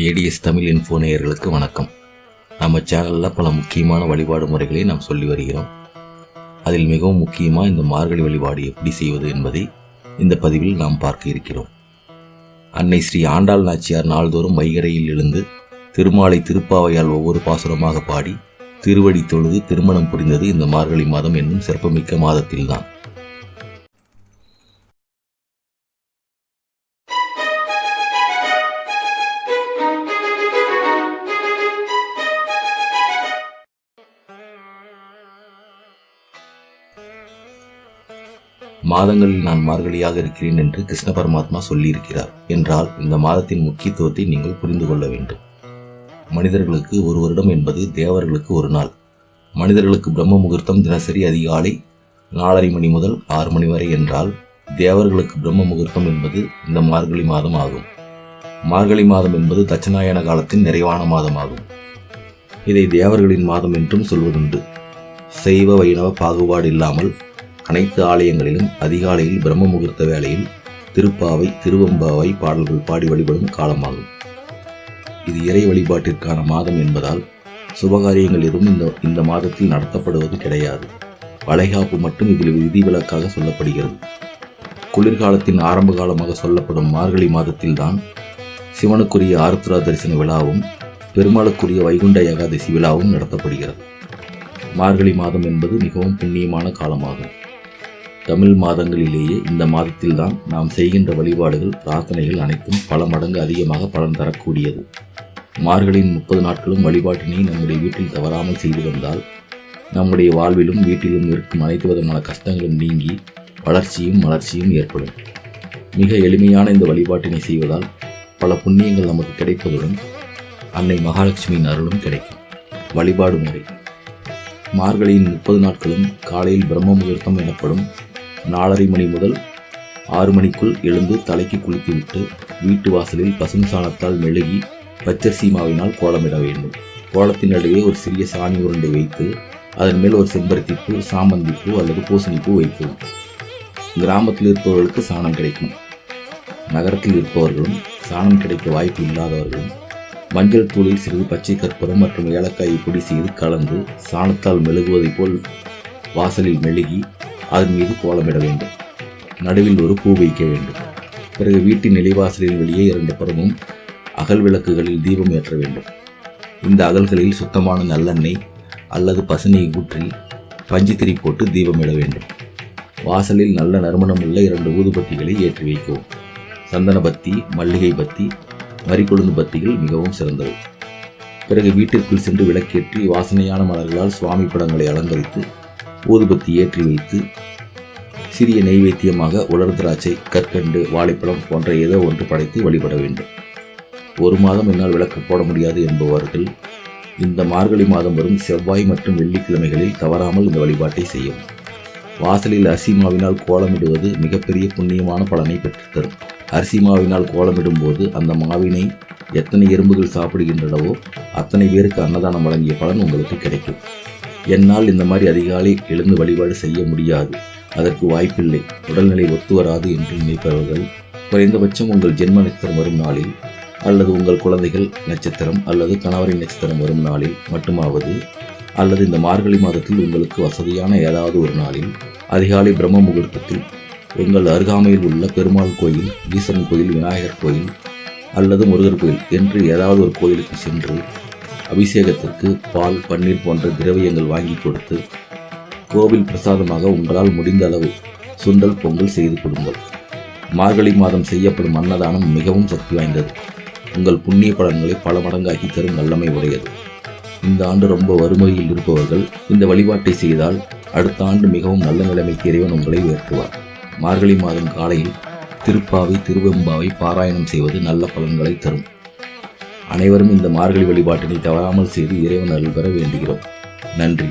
ADS Tamil info நேயர்களுக்கு வணக்கம். நம்ம சேனலில் பல முக்கியமான வழிபாடு முறைகளை நாம் சொல்லி வருகிறோம். அதில் மிகவும் முக்கியமாக இந்த மார்கழி வழிபாடு எப்படி செய்வது என்பதை இந்த பதிவில் நாம் பார்க்க இருக்கிறோம். அன்னை ஸ்ரீ ஆண்டாள் நாச்சியார் நாள்தோறும் வைகரையில் எழுந்து திருமாலை திருப்பாவையால் ஒவ்வொரு பாசுரமாக பாடி திருவடி தொழுது திருமணம் புரிந்தது இந்த மார்கழி மாதம் என்னும் சிறப்புமிக்க மாதத்தில்தான். மாதங்களில் நான் மார்கழியாக இருக்கிறேன் என்று கிருஷ்ண பரமாத்மா சொல்லியிருக்கிறார் என்றால் இந்த மாதத்தின் முக்கியத்துவத்தை நீங்கள் புரிந்து கொள்ள வேண்டும். மனிதர்களுக்கு ஒரு வருடம் என்பது தேவர்களுக்கு ஒரு நாள். மனிதர்களுக்கு பிரம்ம முகூர்த்தம் தினசரி அதிகாலை 4:30 மணி முதல் 6 மணி வரை என்றால் தேவர்களுக்கு பிரம்ம முகூர்த்தம் என்பது இந்த மார்கழி மாதம் ஆகும். மார்கழி மாதம் என்பது தட்சிணாயன காலத்தின் நிறைவான மாதமாகும். இதை தேவர்களின் மாதம் என்றும் சொல்வதுண்டு. சைவ வைணவ பாகுபாடு இல்லாமல் அனைத்து ஆலயங்களிலும் அதிகாலையில் பிரம்ம முகூர்த்த வேளையில் திருப்பாவை திருவெம்பாவை பாடல்கள் பாடி வழிபடும் காலமாகும். இது இறை வழிபாட்டிற்கான மாதம் என்பதால் சுபகாரியங்கள் எதுவும் இந்த மாதத்தில் நடத்தப்படுவது கிடையாது. வளைகாப்பு மட்டும் இதில் விதிவிலக்காக சொல்லப்படுகிறது. குளிர்காலத்தின் ஆரம்ப காலமாக சொல்லப்படும் மார்கழி மாதத்தில்தான் சிவனுக்குரிய ஆருத்ரா தரிசன விழாவும் பெருமாளுக்குரிய வைகுண்ட ஏகாதசி விழாவும் நடத்தப்படுகிறது. மார்கழி மாதம் என்பது மிகவும் புண்ணியமான காலமாகும். தமிழ் மாதங்களிலேயே இந்த மாதத்தில்தான் நாம் செய்கின்ற வழிபாடுகள் பிரார்த்தனைகள் அனைத்தும் பல மடங்கு அதிகமாக பலன் தரக்கூடியது. மார்கழியின் 30 நாட்களும் வழிபாட்டினை நம்முடைய வீட்டில் தவறாமல் செய்து வந்தால் நம்முடைய வாழ்விலும் வீட்டிலும் இருக்கும் அனைத்து விதமான கஷ்டங்களும் நீங்கி வளர்ச்சியும் மலர்ச்சியும் ஏற்படும். மிக எளிமையான இந்த வழிபாட்டினை செய்வதால் பல புண்ணியங்கள் நமக்கு கிடைப்பதுடன் அன்னை மகாலட்சுமியின் அருளும் கிடைக்கும். வழிபாடு முறை: மார்கழியின் 30 நாட்களும் காலையில் பிரம்ம முகூர்த்தம் எனப்படும் 4:30 மணி முதல் 6 மணிக்குள் எழுந்து தலைக்கு குளித்துவிட்டு வீட்டு வாசலில் பசும் சாணத்தால் மெழுகி பச்சரிசி மாவினால் கோலமிட வேண்டும். கோலத்தின் நடுவே ஒரு சிறிய சாணி உருண்டை வைத்து அதன் மேல் ஒரு செம்பருத்தி பூ, சாமந்தி பூ அல்லது பூசணிப்பூ வைக்கவும். கிராமத்தில் இருப்பவர்களுக்கு சாணம் கிடைக்கும். நகரத்தில் இருப்பவர்களும் சாணம் கிடைக்க வாய்ப்பு இல்லாதவர்களும் மஞ்சள் தூளில் சிறிது பச்சை கற்பூரம் மற்றும் ஏலக்காயை பொடி செய்து கலந்து சாணத்தால் மெழுகுவதை போல் வாசலில் மெழுகி அதன் மீது கோலமிட வேண்டும். நடுவில் ஒரு பூ வைக்க வேண்டும். பிறகு வீட்டின் நிலைவாசலில் வெளியே 2 புறமும் அகல் விளக்குகளில் தீபம் ஏற்ற வேண்டும். இந்த அகல்களில் சுத்தமான நல்லெண்ணெய் அல்லது பசுனை ஊற்றி பஞ்சுத்திரி போட்டு தீபமிட வேண்டும். வாசலில் நல்ல நறுமணமுள்ள 2 ஊதுபத்திகளை ஏற்றி வைக்கவும். சந்தன பத்தி, மல்லிகை பத்தி, மறிக்கொழுந்து பத்திகள் மிகவும் சிறந்தவை. பிறகு வீட்டிற்குள் சென்று விளக்கேற்றி வாசனையான மலர்களால் சுவாமி படங்களை அலங்கரித்து ஊதுபத்தி ஏற்றி வைத்து சிறிய நெய்வேத்தியமாக உலர் திராட்சை, கற்கண்டு, வாழைப்பழம் போன்ற ஏதோ ஒன்று படைத்து வழிபட வேண்டும். 1 மாதம் என்னால் விளக்கு போட முடியாது என்பவர்கள் இந்த மார்கழி மாதம் வரும் செவ்வாய் மற்றும் வெள்ளிக்கிழமைகளில் தவறாமல் இந்த வழிபாட்டை செய்யும். வாசலில் அரிசி மாவினால் கோலமிடுவது மிகப்பெரிய புண்ணியமான பலனை பெற்றுத்தரும். அரிசி மாவினால் கோலமிடும் போது அந்த மாவினை எத்தனை எறும்புகள் சாப்பிடுகின்றனவோ அத்தனை பேருக்கு அன்னதானம் வழங்கிய பலன் உங்களுக்கு கிடைக்கும். என்னால் இந்த மாதிரி அதிகாலை எழுந்து வழிபாடு செய்ய முடியாது, அதற்கு வாய்ப்பில்லை, உடல்நிலை ஒத்து வராது என்று நினைப்பவர்கள் குறைந்தபட்சம் உங்கள் ஜென்ம நட்சத்திரம் வரும் நாளில் அல்லது உங்கள் குழந்தைகள் நட்சத்திரம் அல்லது கணவரின் நட்சத்திரம் வரும் நாளில் மட்டுமாவது அல்லது இந்த மார்கழி மாதத்தில் உங்களுக்கு வசதியான ஏதாவது ஒரு நாளில் அதிகாலை பிரம்ம முகூர்த்தத்தில் உங்கள் அருகாமையில் உள்ள பெருமாள் கோயில், ஈஸ்வரன் கோயில், விநாயகர் கோயில் அல்லது முருகர் கோயில் என்று ஏதாவது ஒரு கோயிலுக்கு சென்று அபிஷேகத்திற்கு பால், பன்னீர் போன்ற திரவியங்கள் வாங்கி கொடுத்து கோவில் பிரசாதமாக உங்களால் முடிந்த அளவு சுண்டல் பொங்கல் செய்து கொடுங்கள். மார்கழி மாதம் செய்யப்படும் அன்னதானம் மிகவும் சக்தி வாய்ந்தது. உங்கள் புண்ணிய பலன்களை பல மடங்காக்கி தரும் வல்லமை உடையது. இந்த ஆண்டு ரொம்ப வறுமையில் இருப்பவர்கள் இந்த வழிபாட்டை செய்தால் அடுத்த ஆண்டு மிகவும் நல்ல நிலைமைக்கு இறைவன் உங்களை உயர்த்துவார். மார்கழி மாதம் காலையில் திருப்பாவை திருவெம்பாவை பாராயணம் செய்வது நல்ல பலன்களை தரும். அனைவரும் இந்த மார்கழி வழிபாட்டினை தவறாமல் செய்து இறைவன் அருள் பெற வேண்டுகிறோம். நன்றி.